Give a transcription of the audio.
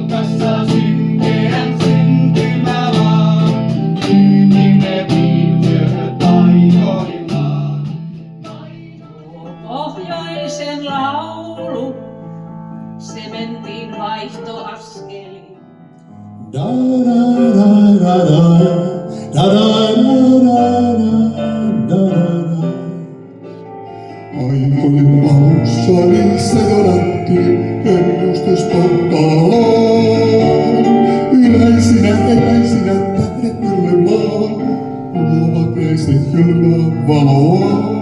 Tässä synkeän syntymävaan, syntimme viityö taikoillaan. Pohjoisen laulu, sementin vaihtoaskeli. Da da da da da da da da. Aikojen alussa niissä jodattiin ennustus polttaan. Yleisinä etäisinä tähdet ylle maan, luovat veistet kylmää valoa.